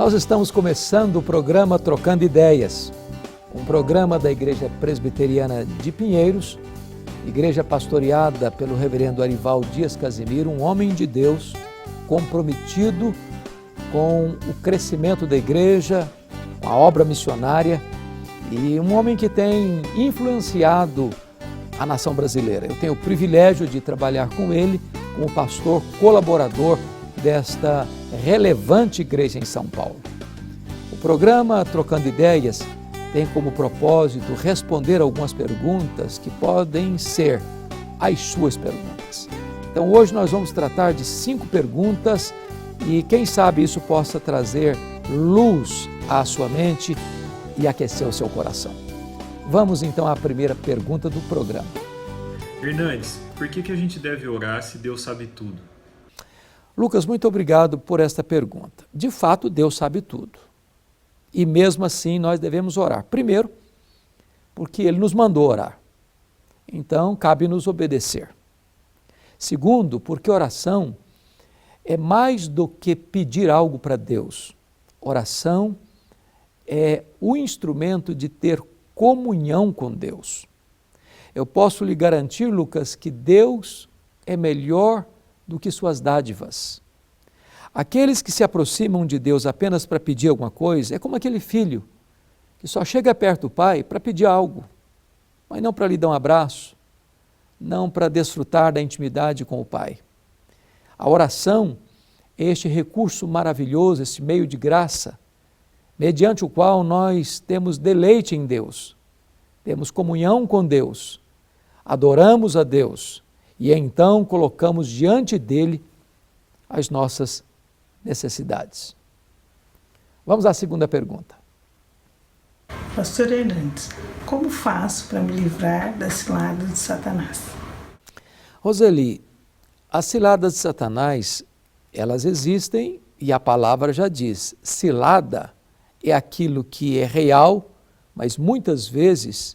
Nós estamos começando o programa Trocando Ideias, um programa da Igreja Presbiteriana de Pinheiros, igreja pastoreada pelo reverendo Arival Dias Casimiro, um homem de Deus comprometido com o crescimento da igreja, com a obra missionária e um homem que tem influenciado a nação brasileira. Eu tenho o privilégio de trabalhar com ele como pastor colaborador desta relevante igreja em São Paulo. O programa Trocando Ideias tem como propósito responder algumas perguntas que podem ser as suas perguntas. Então hoje nós vamos tratar de 5 perguntas e quem sabe isso possa trazer luz à sua mente e aquecer o seu coração. Vamos então à primeira pergunta do programa. Hernandes, por que a gente deve orar se Deus sabe tudo? Lucas, muito obrigado por esta pergunta. De fato, Deus sabe tudo. E mesmo assim nós devemos orar. Primeiro, porque Ele nos mandou orar. Então, cabe-nos obedecer. Segundo, porque oração é mais do que pedir algo para Deus. Oração é o instrumento de ter comunhão com Deus. Eu posso lhe garantir, Lucas, que Deus é melhor do que suas dádivas. Aqueles que se aproximam de Deus apenas para pedir alguma coisa, é como aquele filho que só chega perto do pai para pedir algo, mas não para lhe dar um abraço, não para desfrutar da intimidade com o pai. A oração é este recurso maravilhoso, esse meio de graça, mediante o qual nós temos deleite em Deus, temos comunhão com Deus, adoramos a Deus e então colocamos diante dele as nossas necessidades. Vamos à segunda pergunta. Pastor Hernandes, como faço para me livrar das ciladas de Satanás? Roseli, as ciladas de Satanás, elas existem e a palavra já diz, cilada é aquilo que é real, mas muitas vezes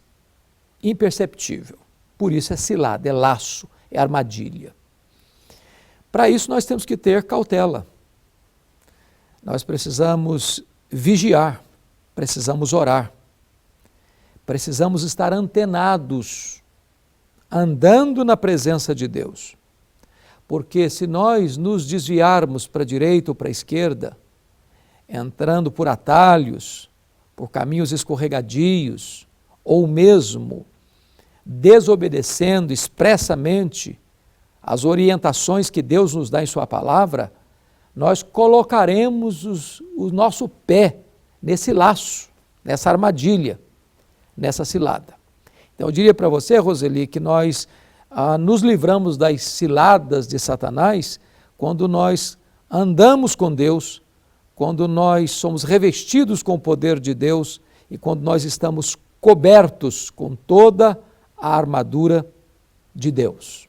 imperceptível. Por isso é cilada, é laço, é armadilha. Para isso nós temos que ter cautela. Nós precisamos vigiar, precisamos orar, precisamos estar antenados, andando na presença de Deus. Porque se nós nos desviarmos para a direita ou para a esquerda, entrando por atalhos, por caminhos escorregadios, ou mesmo desobedecendo expressamente as orientações que Deus nos dá em sua palavra, nós colocaremos o nosso pé nesse laço, nessa armadilha, nessa cilada. Então eu diria para você, Roseli, que nós nos livramos das ciladas de Satanás quando nós andamos com Deus, quando nós somos revestidos com o poder de Deus e quando nós estamos cobertos com toda a armadura de Deus.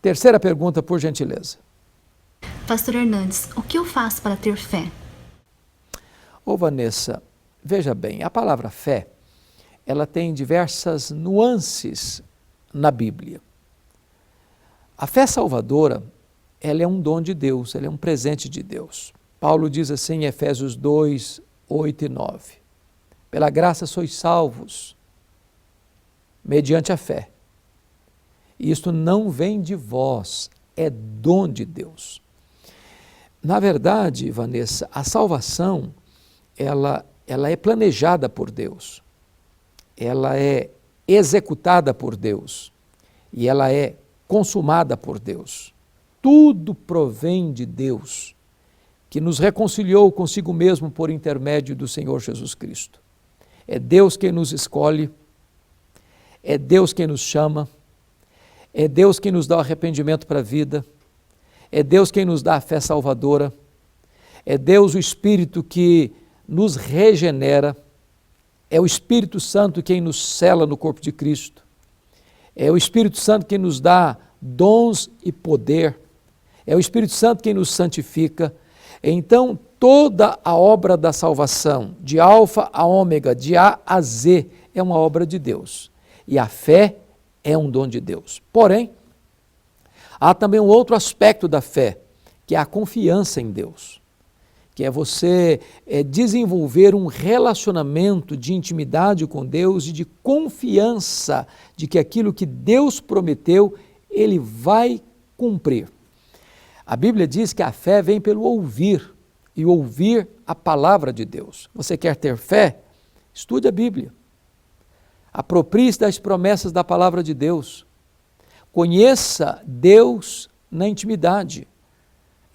Terceira pergunta, por gentileza. Pastor Hernandes, o que eu faço para ter fé? Ô Vanessa, veja bem, a palavra fé, ela tem diversas nuances na Bíblia. A fé salvadora, ela é um dom de Deus, ela é um presente de Deus. Paulo diz assim em Efésios 2, 8 e 9. Pela graça sois salvos, mediante a fé. E isto não vem de vós, é dom de Deus. Na verdade, Vanessa, a salvação, ela é planejada por Deus, ela é executada por Deus e ela é consumada por Deus. Tudo provém de Deus, que nos reconciliou consigo mesmo por intermédio do Senhor Jesus Cristo. É Deus quem nos escolhe, é Deus quem nos chama, é Deus quem nos dá o arrependimento para a vida, é Deus quem nos dá a fé salvadora, é Deus o Espírito que nos regenera, é o Espírito Santo quem nos sela no corpo de Cristo, é o Espírito Santo quem nos dá dons e poder, é o Espírito Santo quem nos santifica. Então, toda a obra da salvação, de alfa a ômega, de A a Z, é uma obra de Deus. E a fé é um dom de Deus. Porém, há também um outro aspecto da fé, que é a confiança em Deus, que é você desenvolver um relacionamento de intimidade com Deus e de confiança de que aquilo que Deus prometeu, Ele vai cumprir. A Bíblia diz que a fé vem pelo ouvir, e ouvir a palavra de Deus. Você quer ter fé? Estude a Bíblia. Aproprie-se das promessas da palavra de Deus. Conheça Deus na intimidade,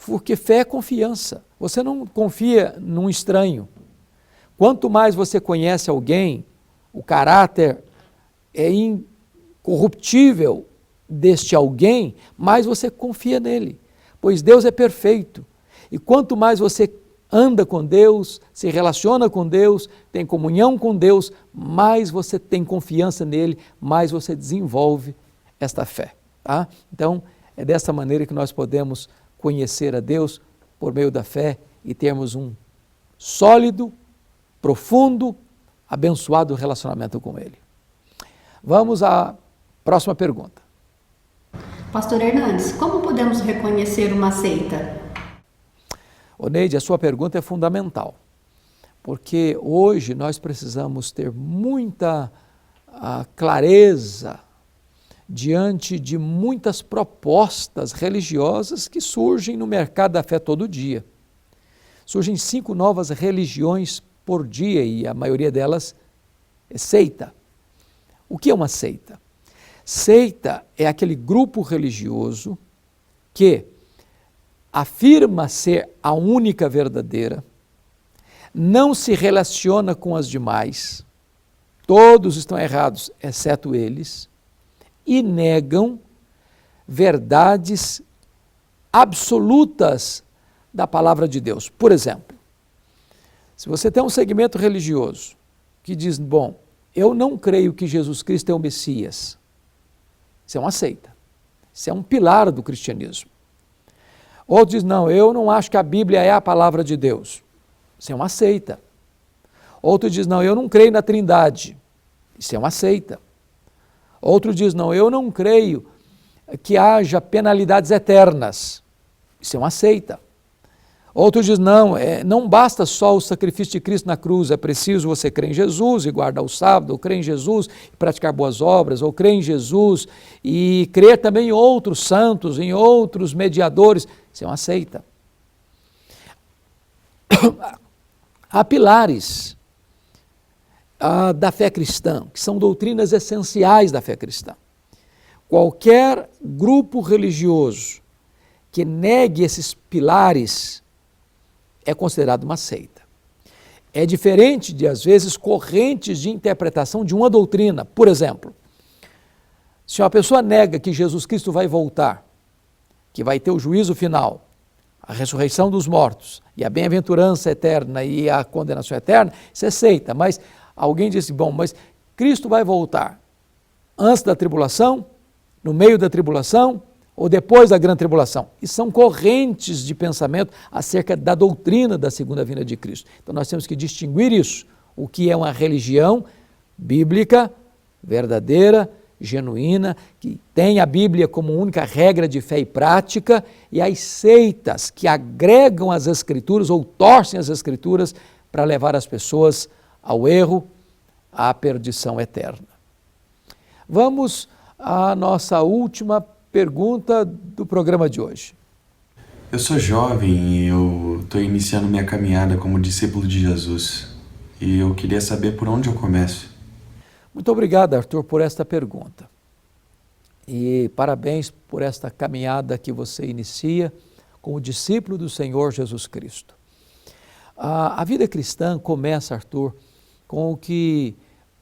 porque fé é confiança. Você não confia num estranho. Quanto mais você conhece alguém, o caráter é incorruptível deste alguém, mais você confia nele, pois Deus é perfeito. E quanto mais você anda com Deus, se relaciona com Deus, tem comunhão com Deus, mais você tem confiança nele, mais você desenvolve esta fé. Tá? Então, é dessa maneira que nós podemos conhecer a Deus por meio da fé e termos um sólido, profundo, abençoado relacionamento com Ele. Vamos à próxima pergunta. Pastor Hernandes, como podemos reconhecer uma seita? Neide, a sua pergunta é fundamental, porque hoje nós precisamos ter muita clareza diante de muitas propostas religiosas que surgem no mercado da fé todo dia. Surgem 5 novas religiões por dia e a maioria delas é seita. O que é uma seita? Seita é aquele grupo religioso que afirma ser a única verdadeira, não se relaciona com as demais, todos estão errados, exceto eles, e negam verdades absolutas da palavra de Deus. Por exemplo, se você tem um segmento religioso que diz, bom, eu não creio que Jesus Cristo é o Messias, isso é uma seita, isso é um pilar do cristianismo. Outro diz, não, eu não acho que a Bíblia é a palavra de Deus. Isso é uma seita. Outro diz, não, eu não creio na Trindade. Isso é uma seita. Outro diz, não, eu não creio que haja penalidades eternas. Isso é uma seita. Outro diz, não, não basta só o sacrifício de Cristo na cruz, é preciso você crer em Jesus e guardar o sábado, ou crer em Jesus e praticar boas obras, ou crer em Jesus e crer também em outros santos, em outros mediadores. Isso é uma seita. Há pilares da fé cristã, que são doutrinas essenciais da fé cristã. Qualquer grupo religioso que negue esses pilares é considerado uma seita. É diferente de, às vezes, correntes de interpretação de uma doutrina. Por exemplo, se uma pessoa nega que Jesus Cristo vai voltar, que vai ter o juízo final, a ressurreição dos mortos, e a bem-aventurança eterna e a condenação eterna, isso é seita. Mas alguém disse, bom, mas Cristo vai voltar antes da tribulação, no meio da tribulação, ou depois da grande tribulação. E são correntes de pensamento acerca da doutrina da segunda vinda de Cristo. Então nós temos que distinguir isso, o que é uma religião bíblica, verdadeira, genuína, que tem a Bíblia como única regra de fé e prática, e as seitas que agregam as Escrituras ou torcem as Escrituras para levar as pessoas ao erro, à perdição eterna. Vamos à nossa última pergunta do programa de hoje. Eu sou jovem e eu estou iniciando minha caminhada como discípulo de Jesus. E eu queria saber por onde eu começo. Muito obrigado, Arthur, por esta pergunta. E parabéns por esta caminhada que você inicia como discípulo do Senhor Jesus Cristo. A vida cristã começa, Arthur, com o que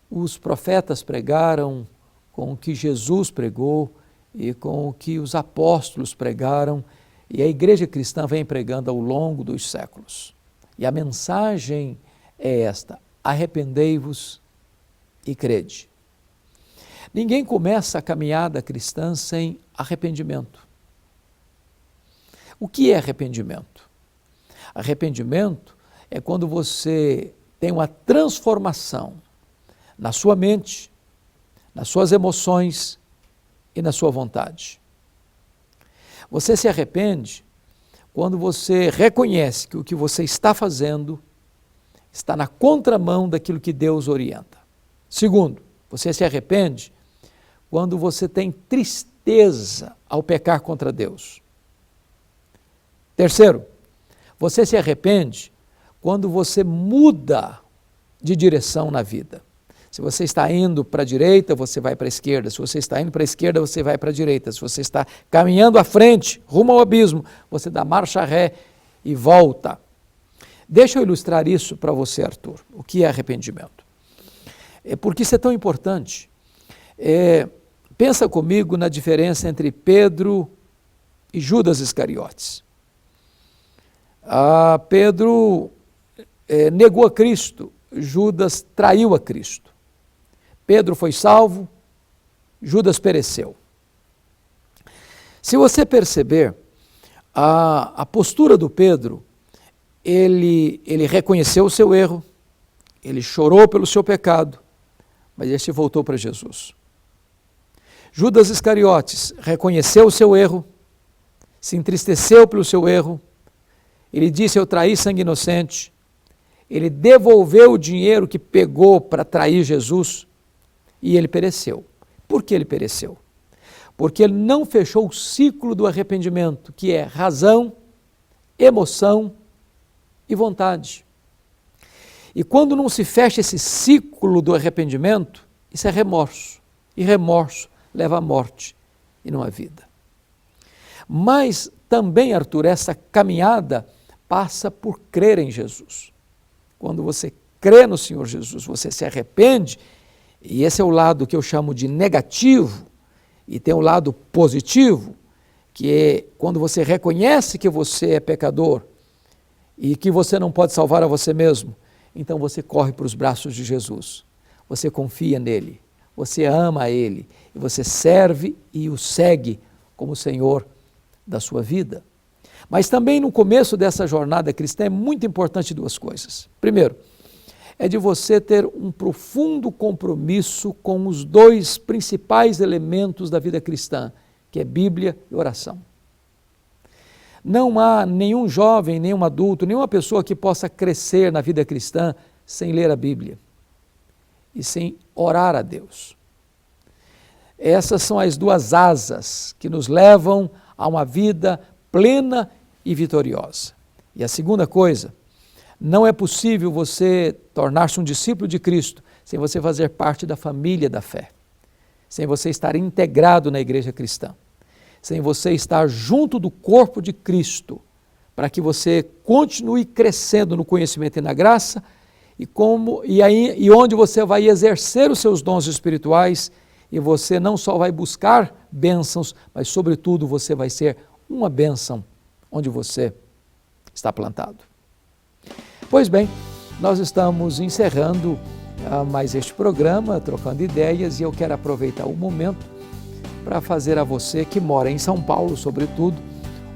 os profetas pregaram, com o que Jesus pregou, e com o que os apóstolos pregaram, e a igreja cristã vem pregando ao longo dos séculos. E a mensagem é esta: arrependei-vos e crede. Ninguém começa a caminhada cristã sem arrependimento. O que é arrependimento? Arrependimento é quando você tem uma transformação na sua mente, nas suas emoções, e na sua vontade. Você se arrepende quando você reconhece que o que você está fazendo está na contramão daquilo que Deus orienta. Segundo, você se arrepende quando você tem tristeza ao pecar contra Deus. Terceiro, você se arrepende quando você muda de direção na vida. Se você está indo para a direita, você vai para a esquerda. Se você está indo para a esquerda, você vai para a direita. Se você está caminhando à frente, rumo ao abismo, você dá marcha ré e volta. Deixa eu ilustrar isso para você, Arthur. O que é arrependimento? Por que isso é tão importante? Pensa comigo na diferença entre Pedro e Judas Iscariotes. Pedro negou a Cristo, Judas traiu a Cristo. Pedro foi salvo, Judas pereceu. Se você perceber, a postura do Pedro, ele reconheceu o seu erro, ele chorou pelo seu pecado, mas ele se voltou para Jesus. Judas Iscariotes reconheceu o seu erro, se entristeceu pelo seu erro, ele disse: eu traí sangue inocente, ele devolveu o dinheiro que pegou para trair Jesus e ele pereceu. Por que ele pereceu? Porque ele não fechou o ciclo do arrependimento, que é razão, emoção e vontade. E quando não se fecha esse ciclo do arrependimento, isso é remorso. E remorso leva à morte e não à vida. Mas também, Arthur, essa caminhada passa por crer em Jesus. Quando você crê no Senhor Jesus, você se arrepende, e esse é o lado que eu chamo de negativo, e tem o lado positivo, que é quando você reconhece que você é pecador e que você não pode salvar a você mesmo, então você corre para os braços de Jesus, você confia nele, você ama ele, e você serve e o segue como Senhor da sua vida. Mas também no começo dessa jornada cristã é muito importante duas coisas. Primeiro, é de você ter um profundo compromisso com os dois principais elementos da vida cristã, que é Bíblia e oração. Não há nenhum jovem, nenhum adulto, nenhuma pessoa que possa crescer na vida cristã sem ler a Bíblia e sem orar a Deus. Essas são as duas asas que nos levam a uma vida plena e vitoriosa. E a segunda coisa, não é possível você tornar-se um discípulo de Cristo sem você fazer parte da família da fé, sem você estar integrado na igreja cristã, sem você estar junto do corpo de Cristo, para que você continue crescendo no conhecimento e na graça, e onde você vai exercer os seus dons espirituais, e você não só vai buscar bênçãos, mas sobretudo você vai ser uma bênção onde você está plantado. Pois bem, nós estamos encerrando mais este programa, Trocando Ideias, e eu quero aproveitar o momento para fazer a você que mora em São Paulo, sobretudo,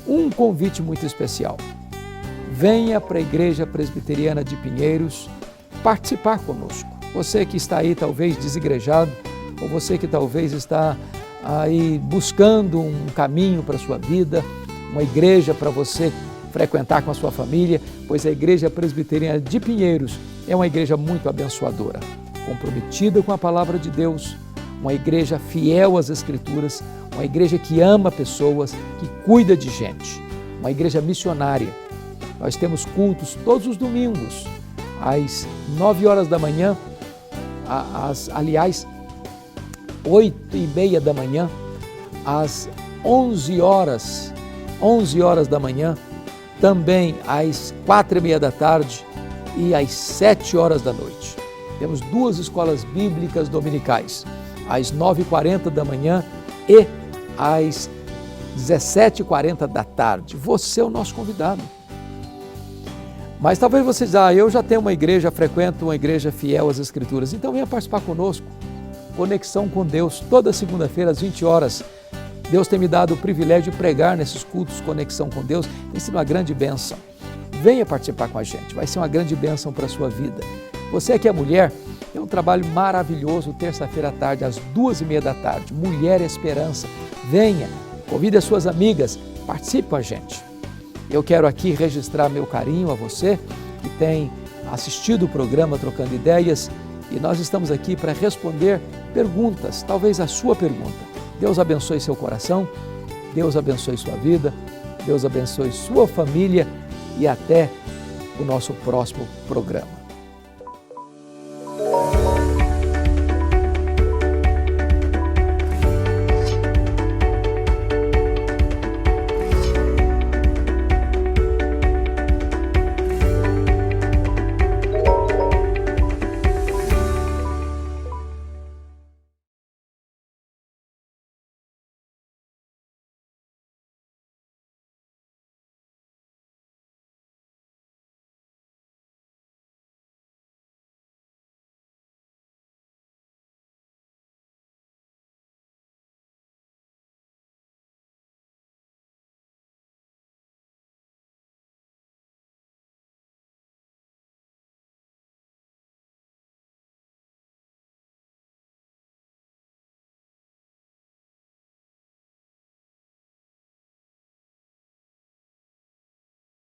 um convite muito especial. Venha para a Igreja Presbiteriana de Pinheiros participar conosco. Você que está aí talvez desigrejado, ou você que talvez está aí buscando um caminho para a sua vida, uma igreja para você frequentar com a sua família, pois a Igreja Presbiteriana de Pinheiros é uma igreja muito abençoadora, comprometida com a palavra de Deus, uma igreja fiel às Escrituras, uma igreja que ama pessoas, que cuida de gente, uma igreja missionária. Nós temos cultos todos os domingos, às 9 horas da manhã, aliás, 8h30 da manhã, às 11 horas da manhã, também às 4h30 da tarde e às 7 horas da noite. Temos 2 escolas bíblicas dominicais, às 9h40 da manhã e às 17h40 da tarde. Você é o nosso convidado. Mas talvez você diga, eu já tenho uma igreja, frequento uma igreja fiel às Escrituras, então venha participar conosco. Conexão com Deus, toda segunda-feira às 20 horas. Deus tem me dado o privilégio de pregar nesses cultos Conexão com Deus, tem sido uma grande bênção. Venha participar com a gente, vai ser uma grande bênção para a sua vida. Você que é mulher, tem um trabalho maravilhoso, terça-feira à tarde, às 2h30 da tarde, Mulher Esperança. Venha, convide as suas amigas, participe com a gente. Eu quero aqui registrar meu carinho a você que tem assistido o programa Trocando Ideias e nós estamos aqui para responder perguntas, talvez a sua pergunta. Deus abençoe seu coração, Deus abençoe sua vida, Deus abençoe sua família e até o nosso próximo programa.